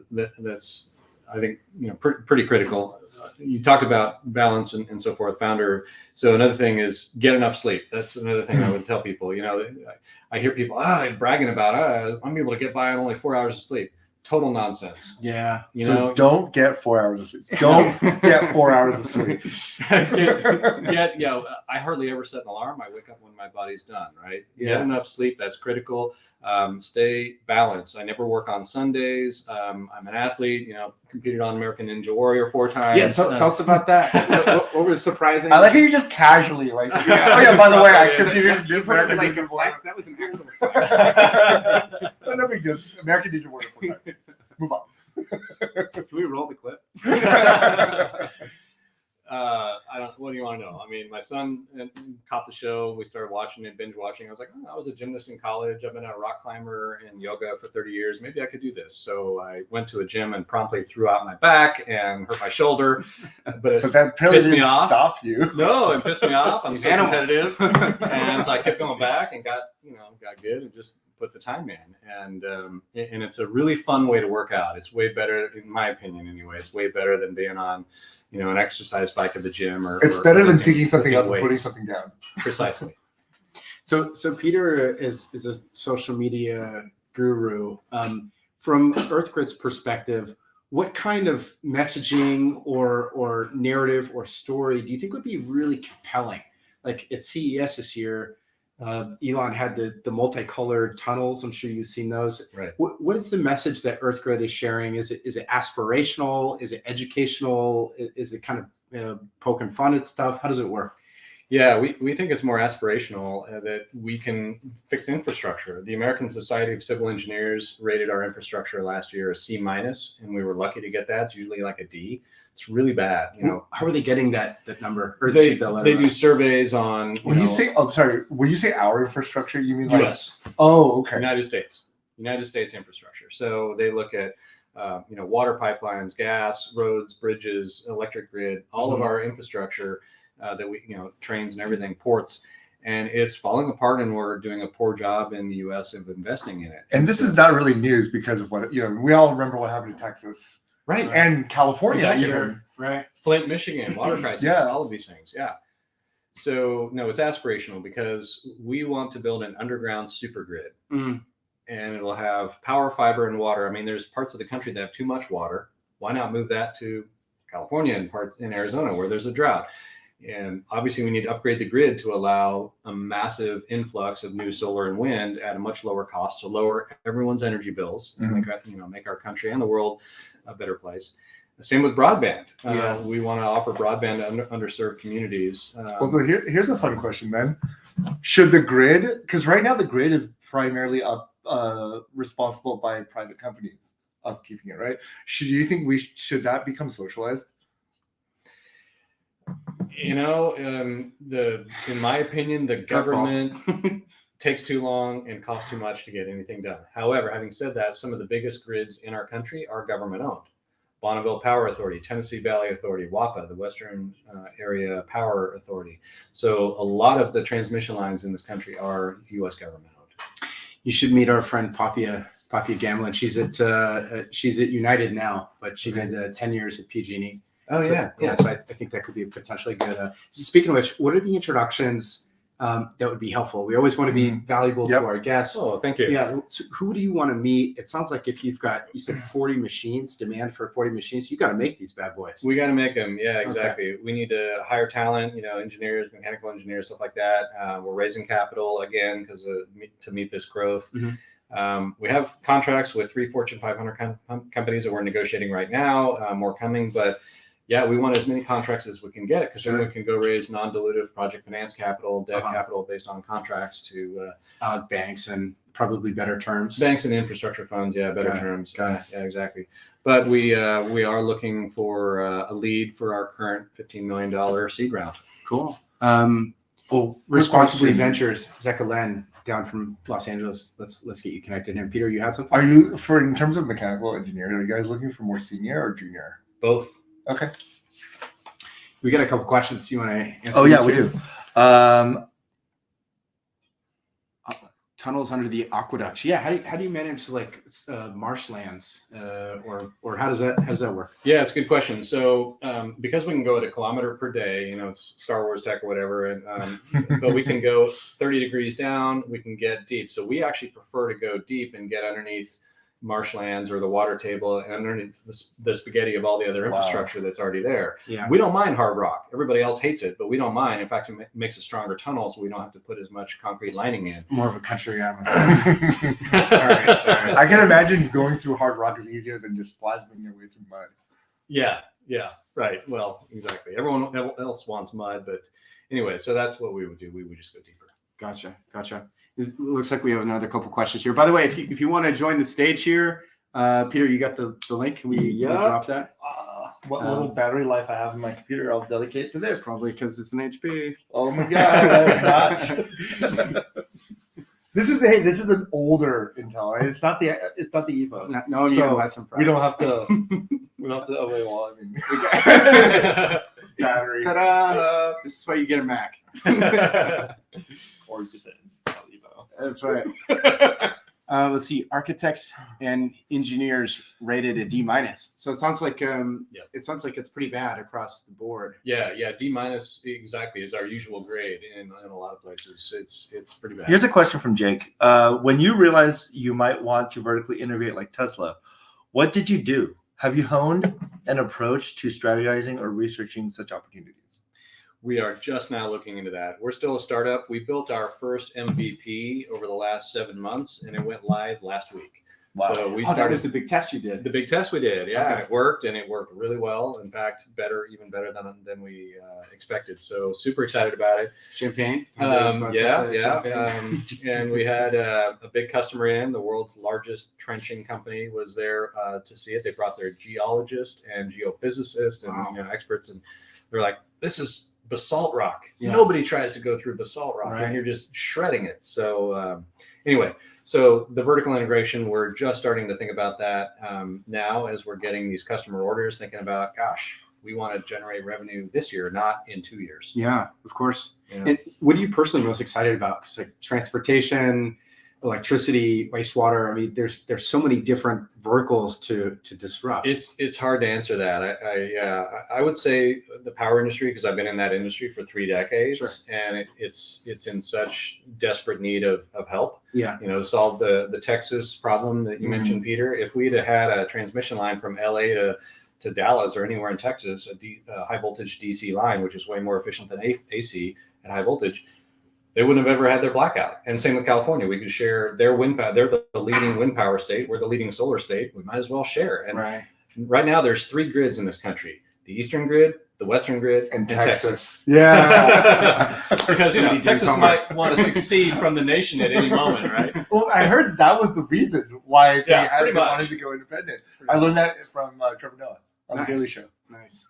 that's, I think, pretty critical. You talked about balance and so forth, founder. So another thing is get enough sleep. That's another thing I would tell people. I hear people bragging about I'm able to get by on only 4 hours of sleep. Total nonsense. Yeah. So don't get 4 hours of sleep. Don't get 4 hours of sleep. I hardly ever set an alarm. I wake up when my body's done, right? Yeah. Get enough sleep. That's critical. Stay balanced. I never work on Sundays. I'm an athlete, competed on American Ninja Warrior 4 times. Yeah, tell us about that. What was surprising? I like how you just casually by the way, I competed in American like Ninja Warrior. that was an actual flex. No big deal. American Ninja Warrior 4 times. Move on. Can we roll the clip? I don't. What do you want to know? I mean, my son caught the show. We started watching it, binge watching. I was like, I was a gymnast in college. I've been a rock climber and yoga for 30 years. Maybe I could do this. So I went to a gym and promptly threw out my back and hurt my shoulder. But that apparently pissed me didn't off. stop you. No, it pissed me off. I'm He's so animal. competitive, and so I kept going back and got good and just put the time in. And it's a really fun way to work out. It's way better, in my opinion, anyway. It's way better than being on, an exercise bike at the gym It's better than picking something up and putting weights. something down. Precisely. So Peter is a social media guru. From EarthGrid's perspective, what kind of messaging or narrative or story do you think would be really compelling? Like at CES this year, Elon had the multicolored tunnels. I'm sure you've seen those. Right. What is the message that EarthGrid is sharing? Is it aspirational? Is it educational? Is it kind of poking fun at stuff? How does it work? Yeah, we think it's more aspirational that we can fix infrastructure. The American Society of Civil Engineers rated our infrastructure last year a C-, and we were lucky to get that. It's usually like a D. It's really bad. How are they getting that number? Or They do surveys on. When you say our infrastructure, you mean like U.S. Oh, okay. United States infrastructure. So they look at water pipelines, gas, roads, bridges, electric grid, all of our infrastructure that we trains and everything, ports, and it's falling apart, and we're doing a poor job in the U.S. of investing in it. And this is not really news because of what we all remember what happened in Texas, Right, and California, Exactly. even. Right. Flint, Michigan, water crisis, Yeah. all of these things. Yeah. So no, it's aspirational because we want to build an underground super grid, and it'll have power, fiber, and water. I mean, there's parts of the country that have too much water. Why not move that to California and parts in Arizona where there's a drought? And obviously, we need to upgrade the grid to allow a massive influx of new solar and wind at a much lower cost to lower everyone's energy bills, to make our country and the world a better place. Same with broadband. We want to offer broadband to underserved communities. Well, so here's a fun question then. Should the grid, because right now the grid is primarily responsible by private companies upkeeping it, right? Should you think should that become socialized? In my opinion, the government takes too long and costs too much to get anything done. However, having said that, some of the biggest grids in our country are government owned. Bonneville Power Authority, Tennessee Valley Authority, WAPA, the Western Area Power Authority. So a lot of the transmission lines in this country are U.S. government owned. You should meet our friend Papia Gamlin. She's at United now, but she did 10 years at PG&E. Oh, So, yeah. Cool. So I think that could be potentially good. Speaking of which, what are the introductions that would be helpful? We always want to be valuable to our guests. Oh, thank you. Yeah. So who do you want to meet? It sounds like if you said 40 machines, demand for 40 machines, you got to make these bad boys. We got to make them. Yeah, exactly. Okay. We need to hire talent, engineers, mechanical engineers, stuff like that. We're raising capital again because to meet this growth. We have contracts with 3 Fortune 500 companies that we're negotiating right now. More coming, but yeah, we want as many contracts as we can get because then we can go raise non-dilutive project finance capital, debt capital based on contracts to banks and probably better terms. Banks and infrastructure funds, better terms. Yeah, exactly. But we are looking for a lead for our current $15 million seed round. Cool. Responsibly Ventures, Zeka Len down from Los Angeles. Let's get you connected in. Peter, you had something? Are you in terms of mechanical engineering? Are you guys looking for more senior or junior? Both. Okay. We got a couple questions. You want to answer? Oh yeah, we do. Tunnels under the aqueducts. Yeah. How do you manage marshlands or how does that work? Yeah, it's a good question. So because we can go at a kilometer per day, it's Star Wars tech or whatever, and but we can go 30 degrees down. We can get deep. So we actually prefer to go deep and get underneath marshlands or the water table and underneath the spaghetti of all the other infrastructure that's already there. Yeah. We don't mind hard rock. Everybody else hates it, but we don't mind. In fact, it makes a stronger tunnel, so we don't have to put as much concrete lining in. More of a country Sorry. I can imagine going through hard rock is easier than just plasming your way through mud. Yeah, right. Well, exactly. Everyone else wants mud, but anyway, so that's what we would do. We would just go deeper. Gotcha. It looks like we have another couple questions here. By the way, if you want to join the stage here, Peter, you got the link. Can we drop that? what little battery life I have in my computer, I'll dedicate to this. Probably because it's an HP. Oh my god, that's not. This is an older Intel, right? It's not the Evo. No, I'm even less impressed. We don't have to. Oh wait, well, I mean, battery. Ta-da! This is why you get a Mac. Or get the Evo. That's right. Let's see. Architects and engineers rated a D-. So it sounds like it sounds like it's pretty bad across the board. Yeah, D- exactly is our usual grade in a lot of places. It's pretty bad. Here's a question from Jake. When you realized you might want to vertically integrate like Tesla, what did you do? Have you honed an approach to strategizing or researching such opportunities? We are just now looking into that. We're still a startup. We built our first MVP over the last 7 months, and it went live last week. Wow. So we That started was the big test you did. the big test we did. Yeah, Okay. It worked, and it worked really well. In fact, even better than we expected. So super excited about it. Champagne. Yeah. And we had a big customer in. The world's largest trenching company was there to see it. They brought their geologist and geophysicist and experts, and they're like, "This is basalt rock. Yeah. Nobody tries to go through basalt rock, Right. and you're just shredding it." So anyway, so the vertical integration, we're just starting to think about that now as we're getting these customer orders, thinking about, gosh, we want to generate revenue this year, not in 2 years. Yeah, of course. You know? And what are you personally most excited about? It's like transportation, electricity, wastewater. I mean, there's so many different verticals to disrupt. It's hard to answer that. I would say the power industry, because I've been in that industry for 3 decades, Sure. and it's in such desperate need of help. Yeah. To solve the Texas problem that you mentioned, Peter. If we'd have had a transmission line from LA to Dallas or anywhere in Texas, a high voltage DC line, which is way more efficient than AC at high voltage, they wouldn't have ever had their blackout. And same with California. We could share their wind power. They're the leading wind power state. We're the leading solar state. We might as well share. And right now there's 3 grids in this country: the Eastern grid, the Western grid, and Texas. Yeah. Because Texas might want to succeed from the nation at any moment, right? Well, I heard that was the reason why they pretty much. wanted to go independent. I learned that from Trevor Noah on the Daily Show. Nice.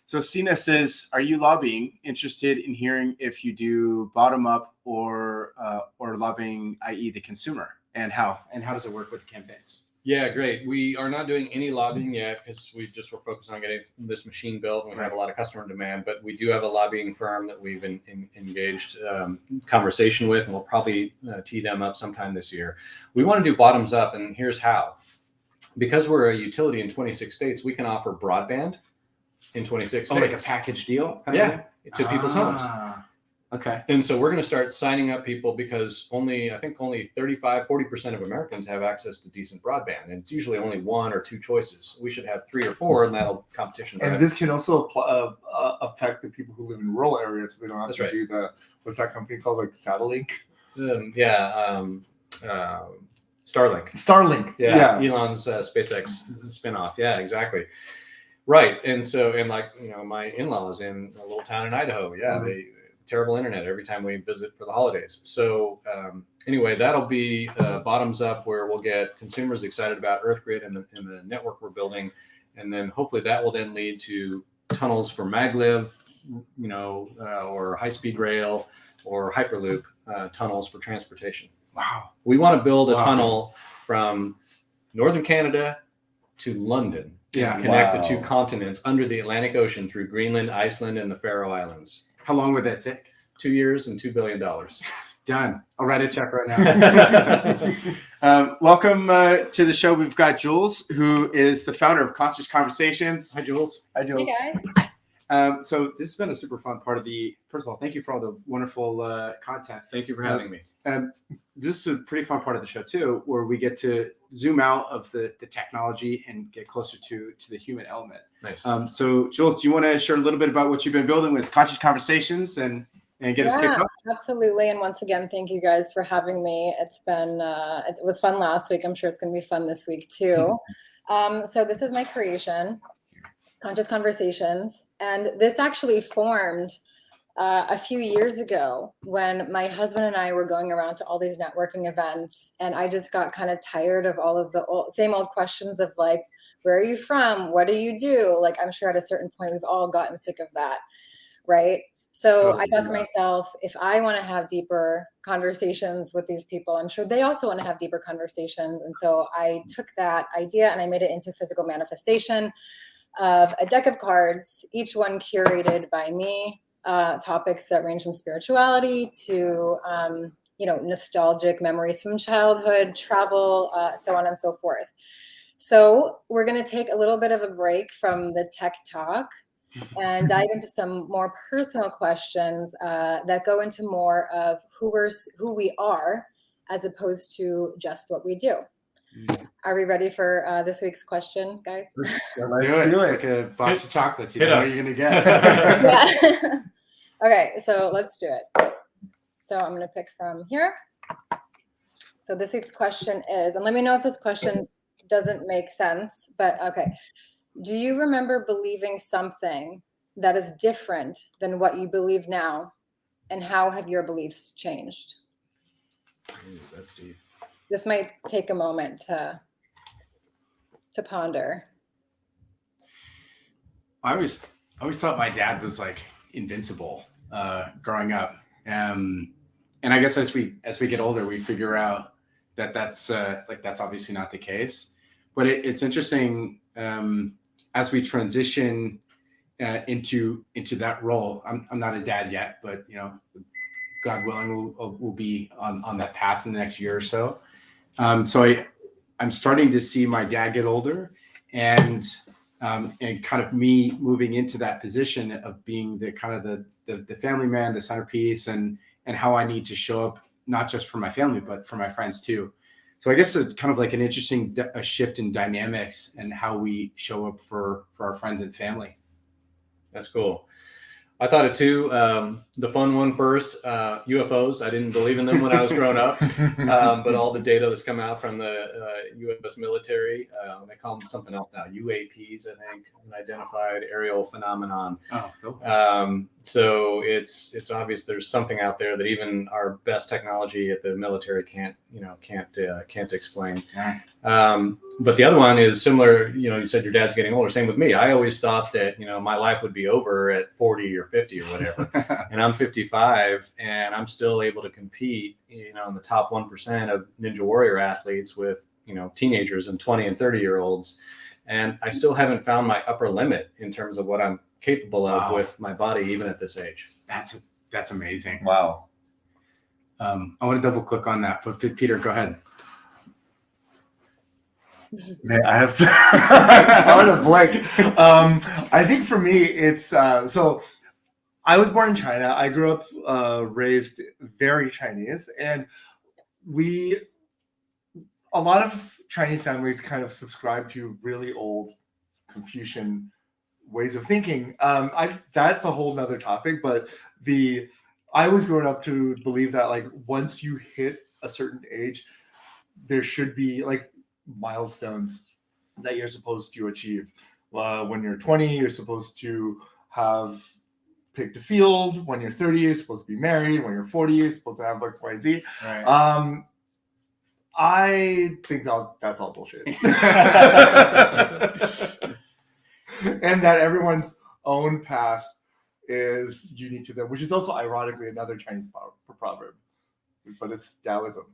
So Sina says, are you lobbying? Interested in hearing if you do bottom up or lobbying, i.e. the consumer, and how does it work with campaigns? Yeah, great. We are not doing any lobbying yet because we just were focused on getting this machine built, and we have a lot of customer demand. But we do have a lobbying firm that we've been engaged conversation with, and we'll probably tee them up sometime this year. We want to do bottoms up, and here's how. Because we're a utility in 26 states, we can offer broadband in 26 states. Oh, like a package deal? Yeah, to people's homes. Okay. And so we're going to start signing up people because only 35-40% of Americans have access to decent broadband. And it's usually only 1 or 2 choices. We should have 3 or 4, and that'll competition. And this can also affect the people who live in rural areas, so they don't have to do what's that company called, like Satellink? Starlink. Yeah. Elon's SpaceX spinoff. Yeah, exactly. Right. And so, my in-laws in a little town in Idaho. Yeah. They terrible internet every time we visit for the holidays. So anyway, that'll be bottoms up, where we'll get consumers excited about EarthGrid and the network we're building. And then hopefully that will then lead to tunnels for maglev, or high-speed rail or Hyperloop tunnels for transportation. Wow. We want to build a tunnel from northern Canada to London. Yeah. Connect the 2 continents under the Atlantic Ocean through Greenland, Iceland, and the Faroe Islands. How long would that take? 2 years and $2 billion. Done. I'll write a check right now. Welcome to the show. We've got Jules, who is the founder of Conscious Conversations. Hi, Jules. Hi, Jules. Hey, guys. So this has been a super fun part of first of all, thank you for all the wonderful content. Thank you for having me. This is a pretty fun part of the show too, where we get to zoom out of the technology and get closer to the human element. Nice. So Jules, do you want to share a little bit about what you've been building with Conscious Conversations and get us kicked off? Absolutely. And once again, thank you guys for having me. It's been, it was fun last week. I'm sure it's going to be fun this week too. So this is my creation, Conscious Conversations. And this actually formed a few years ago when my husband and I were going around to all these networking events. And I just got kind of tired of all of the same old questions of like, Where are you from? What do you do? Like, I'm sure at a certain point we've all gotten sick of that, right? So I thought to myself, if I want to have deeper conversations with these people, I'm sure they also want to have deeper conversations. And so I took that idea and I made it into physical manifestation of a deck of cards, each one curated by me, topics that range from spirituality to, nostalgic memories from childhood, travel, so on and so forth. So we're going to take a little bit of a break from the tech talk and dive into some more personal questions that go into more of who we are, as opposed to just what we do. Are we ready for this week's question, guys? Let's do it. It's like a box of chocolates. You Hit know what us. you're gonna get. Yeah. Okay, so let's do it. So I'm going to pick from here. So this week's question is, and let me know if this question doesn't make sense, but okay. Do you remember believing something that is different than what you believe now? And how have your beliefs changed? Ooh, that's deep. This might take a moment to ponder. I always thought my dad was like invincible growing up, and I guess as we get older, we figure out that that's obviously not the case. But it's interesting as we transition into that role. I'm not a dad yet, but God willing, we'll be on that path in the next year or so. So I'm starting to see my dad get older, and kind of me moving into that position of being the kind of the family man, the centerpiece, and how I need to show up not just for my family but for my friends too. So I guess it's kind of like an interesting a shift in dynamics and how we show up for our friends and family. That's cool. I thought it too. The fun one first, UFOs. I didn't believe in them when I was growing up, but all the data that's come out from the U.S. military, they call them something else now, UAPs, I think, unidentified aerial phenomenon. Oh, cool. So it's obvious there's something out there that even our best technology at the military can't explain. But the other one is similar. You said your dad's getting older. Same with me. I always thought that my life would be over at 40 or 50 or whatever, and I'm 55, and I'm still able to compete. In the top 1% of Ninja Warrior athletes with teenagers and 20 and 30-year-olds, and I still haven't found my upper limit in terms of what I'm capable of with my body, even at this age. That's amazing. Wow. I want to double click on that, but Peter, go ahead. Man, I have I'm on a blank. I think for me, it's so I was born in China. I grew up raised very Chinese, and a lot of Chinese families kind of subscribe to really old Confucian ways of thinking. That's a whole nother topic, but I was growing up to believe that like once you hit a certain age, there should be like milestones that you're supposed to achieve. When you're 20, you're supposed to have picked a field. When you're 30, you're supposed to be married. When you're 40, you're supposed to have X, Y, and Z. Right. I think that's all bullshit. And that everyone's own path is unique to them, which is also ironically another Chinese proverb, but it's Taoism.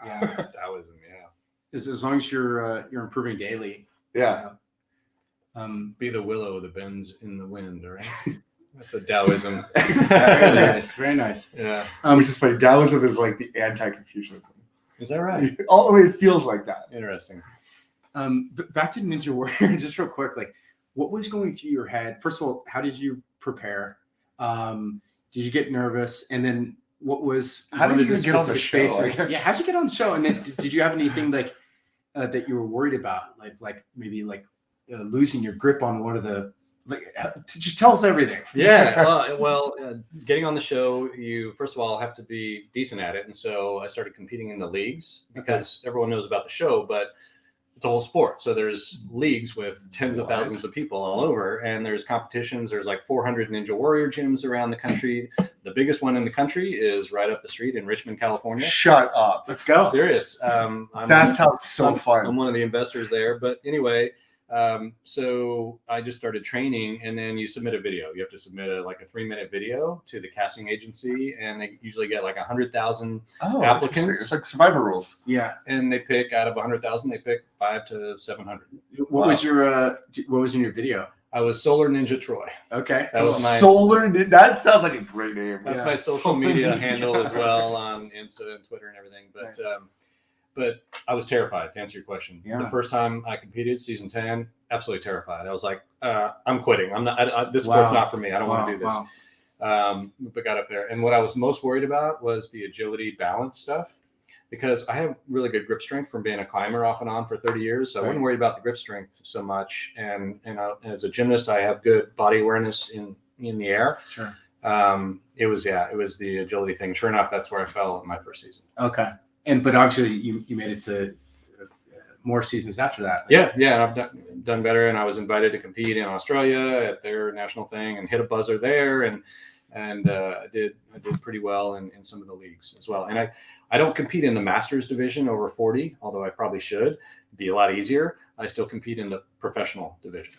Yeah, Taoism, yeah. As long as you're improving daily. Yeah. Be the willow that bends in the wind, right? That's a Taoism. Very nice. Very nice. Yeah. Which is funny. Taoism is like the anti-Confucianism. Is that right? It feels like that. Interesting. But back to Ninja Warrior, just real quick, like what was going through your head? First of all, how did you prepare? Did you get nervous? And then what was how did you get on the show? Yeah, how'd you get on the show? And then did you have anything like that you were worried about, like maybe losing your grip on one of the just tell us everything. Yeah, well, getting on the show, you first of all have to be decent at it, and so I started competing in the leagues because everyone knows about the show, but it's a whole sport. So there's leagues with tens of thousands of people all over, and there's competitions. There's like 400 Ninja Warrior gyms around the country. The biggest one in the country is right up the street in Richmond, California. Shut up. Let's go. Serious. That sounds so fun. I'm one of the investors there. But anyway, So I just started training, and then you submit a video. You have to submit a 3-minute video to the casting agency, and they usually get like 100,000 applicants. It's like Survivor rules. Yeah. And they pick out of 100,000, they pick 500 to 700. What was in your video? I was Solar Ninja Troy. Okay. That was my That sounds like a great name. That's Yeah. my social Solar media Ninja. handle as well on Insta and Twitter and everything. But Nice. but I was terrified, to answer your question. Yeah. The first time I competed, season 10, absolutely terrified. I was like, I'm quitting. I'm not. This sport's not for me. I don't want to do this. Wow. But got up there, and what I was most worried about was the agility balance stuff, because I have really good grip strength from being a climber off and on for 30 years. So I wasn't worried about the grip strength so much. And as a gymnast, I have good body awareness in the air. Sure. It was the agility thing. Sure enough, that's where I fell in my first season. Okay. But obviously you made it to more seasons after that. Yeah. I've done better, and I was invited to compete in Australia at their national thing and hit a buzzer there, and I did pretty well in some of the leagues as well. And I don't compete in the Masters division over 40, although I probably should. It'd be a lot easier. I still compete in the professional division.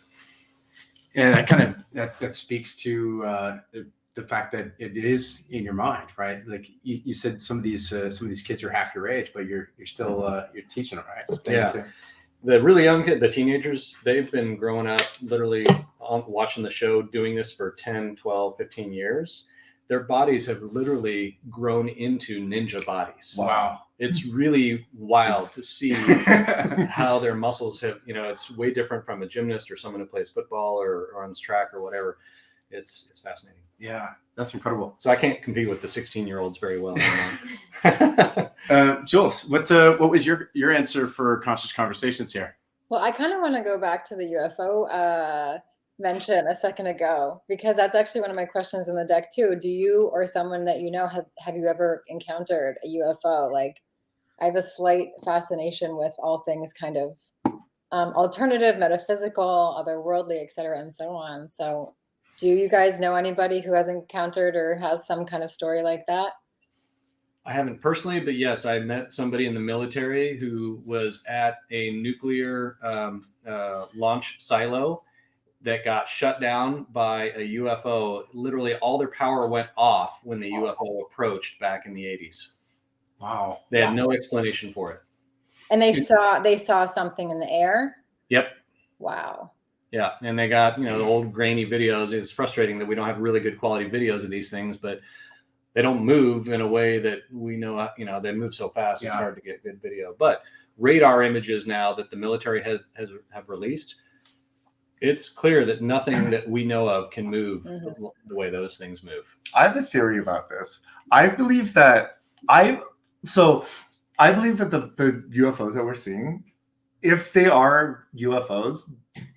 And that kind of that speaks to the fact that it is in your mind, right? Like you said, some of these kids are half your age, but you're still you're teaching them, right? Yeah. The really young kids, the teenagers, they've been growing up literally watching the show, doing this for 10, 12, 15 years. Their bodies have literally grown into ninja bodies. Wow. It's really wild to see how their muscles have, it's way different from a gymnast or someone who plays football or runs track or whatever. It's fascinating. Yeah, that's incredible. So I can't compete with the 16-year-olds very well. Jules, what was your answer for Conscious Conversations here? Well, I kind of want to go back to the UFO mention a second ago, because that's actually one of my questions in the deck too. Do you or someone that you know, have you ever encountered a UFO? Like, I have a slight fascination with all things kind of alternative, metaphysical, otherworldly, et cetera, and so on. So do you guys know anybody who has encountered or has some kind of story like that? I haven't personally, but yes, I met somebody in the military who was at a nuclear launch silo that got shut down by a UFO. Literally all their power went off when the UFO approached back in the 80s. Wow. They had no explanation for it. And they saw something in the air? Yep. Wow. Yeah. And they got, the old grainy videos. It's frustrating that we don't have really good quality videos of these things, but they don't move in a way that we know, they move so fast. It's hard to get good video. But radar images now that the military have released, it's clear that nothing that we know of can move the way those things move. I have a theory about this. I believe that the UFOs that we're seeing, if they are UFOs,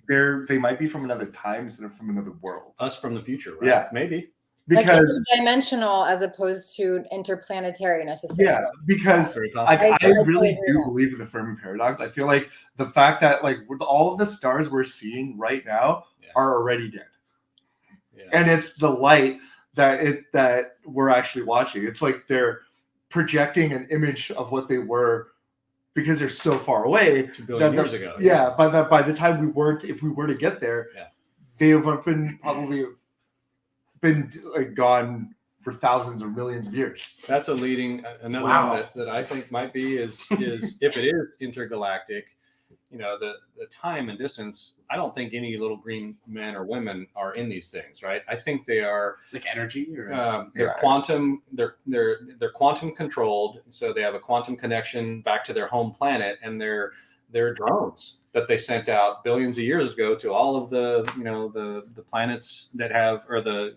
they might be from another time instead of from another world. Us from the future, right? Yeah. Maybe. Because like interdimensional as opposed to interplanetary necessarily. Yeah, because I really do believe in the Fermi paradox. I feel like the fact that with all of the stars we're seeing right now are already dead. Yeah. And it's the light that we're actually watching. It's like they're projecting an image of what they were because they're so far away. 2 billion years ago. Yeah, by the time if we were to get there, they would have been gone for thousands or millions of years. That's another one that I think might be is if it is intergalactic, the time and distance. I don't think any little green men or women are in these things, right? I think they are like energy, or they're quantum. They're quantum controlled, so they have a quantum connection back to their home planet, and they're drones that they sent out billions of years ago to all of the the planets that have, or the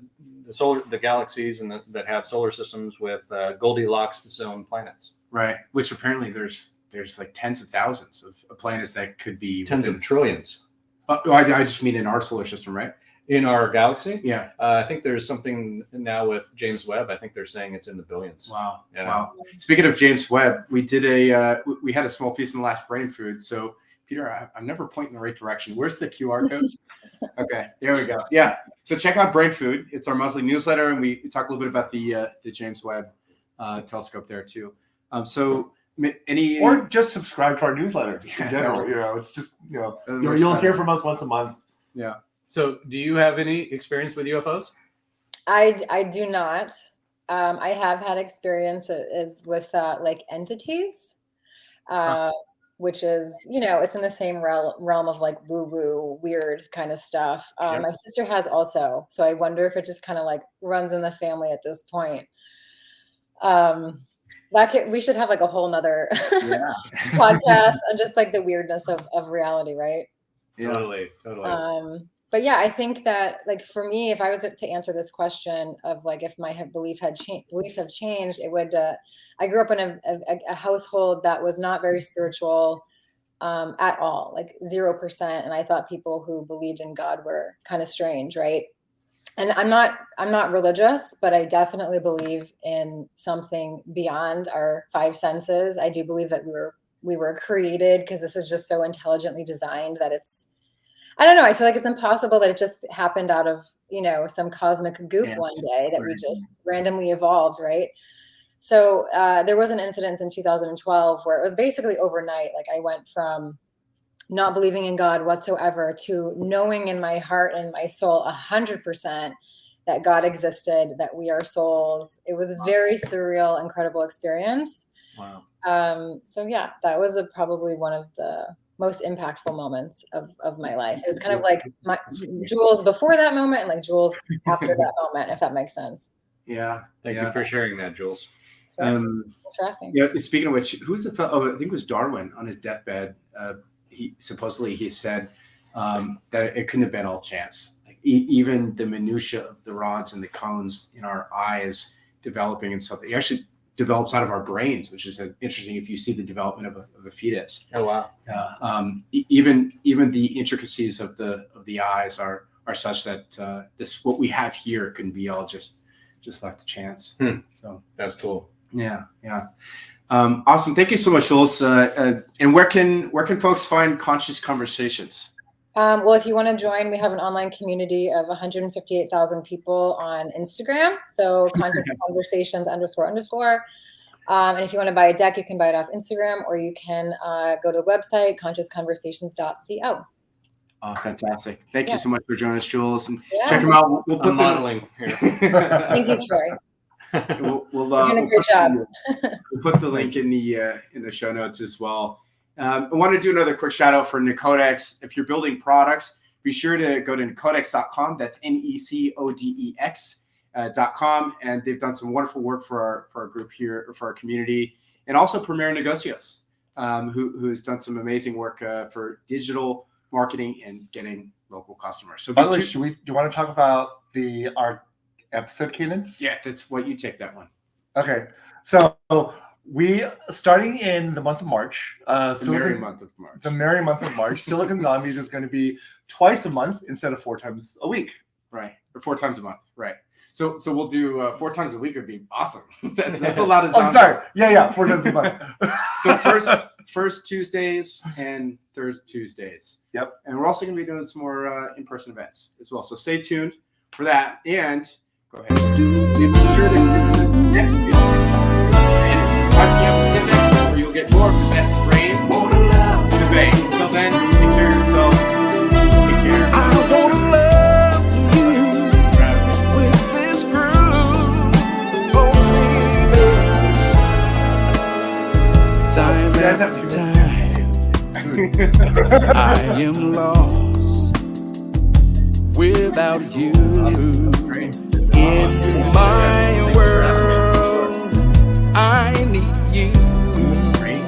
galaxies and that have solar systems with Goldilocks zone planets. Right. Which apparently there's like tens of thousands of planets that could be tens of trillions. I just mean in our solar system, right? In our galaxy? Yeah. I think there's something now with James Webb. I think they're saying it's in the billions. Wow. Yeah. Wow. Speaking of James Webb, we did we had a small piece in the last Brain Food. So Peter, I'm never pointing in the right direction. Where's the QR code? Okay, there we go. Yeah. So check out Brain Food. It's our monthly newsletter, and we talk a little bit about the James Webb telescope there too. So Any Or just subscribe to our newsletter Yeah, in general. no. You know, it's just, you know, Doesn't you'll, work you'll better. hear from us once a month. Yeah. So, do you have any experience with UFOs? I do not. I have had experiences with like entities, which is, you know, it's in the same realm of like woo woo weird kind of stuff. Yep. My sister has also, so I wonder if it just kind of like runs in the family at this point. We should have like a whole nother podcast on just like the weirdness of reality, right? Totally. But yeah, I think that like for me, if I was to answer this question of like if my beliefs have changed, it would. I grew up in a household that was not very spiritual at all, like 0%, and I thought people who believed in God were kind of strange, right? And I'm not religious, but I definitely believe in something beyond our five senses. I do believe that we were created because this is just so intelligently designed that it's, I don't know. I feel like it's impossible that it just happened out of, you know, some cosmic goop one day that we just randomly evolved, right? So there was an incident in 2012 where it was basically overnight. Like I went from not believing in God whatsoever to knowing in my heart and my soul 100% that God existed, that we are souls. It was a very surreal, incredible experience. Wow. So yeah, that was probably one of the most impactful moments of my life. It was kind of like my Jules before that moment and like Jules after that moment, if that makes sense. Yeah. Thank you for sharing that, Jules. Thanks for asking. Yeah. I think it was Darwin on his deathbed. He said that it couldn't have been all chance. Like even the minutia of the rods and the cones in our eyes developing and something. It actually develops out of our brains, which is interesting if you see the development of a fetus. Oh wow! Even the intricacies of the eyes are such that this what we have here can be all just left to chance. So that's cool. Yeah. Awesome. Thank you so much, Jules. And where can folks find Conscious Conversations? Well, if you want to join, we have an online community of 158,000 people on Instagram. So Conscious Conversations __. And if you want to buy a deck, you can buy it off Instagram, or you can go to the website, consciousconversations.co. Oh, fantastic. Thank you so much for joining us, Jules. And Yeah. check them out. We'll put modeling here. Thank you, Troy. We're doing a great job. We'll put the link in the show notes as well. I want to do another quick shout out for Nicodex. If you're building products, be sure to go to nicodex.com. That's NECODEX.com. And they've done some wonderful work for our group here, for our community, and also Premier Negocios, who has done some amazing work for digital marketing and getting local customers. So, by the way, do you want to talk about our episode cadence? Yeah, that's what you take that one. Okay, so we starting in the month of March. The merry month of March. The merry month of March. Silicon Zombies is going to be twice a month instead of 4 times a week. Right, or 4 times a month. Right. So we'll do 4 times a week would be awesome. That's a lot of zombies. I'm sorry. Yeah, 4 times a month. So first Tuesdays and third Tuesdays. Yep. And we're also going to be doing some more in-person events as well. So stay tuned for that. And go ahead. Next week. Where you'll get more of the best brain debate. Until then, take care of yourself. Take care. I wanna love you with this groove, oh baby. Time after time, I am lost without you in my world.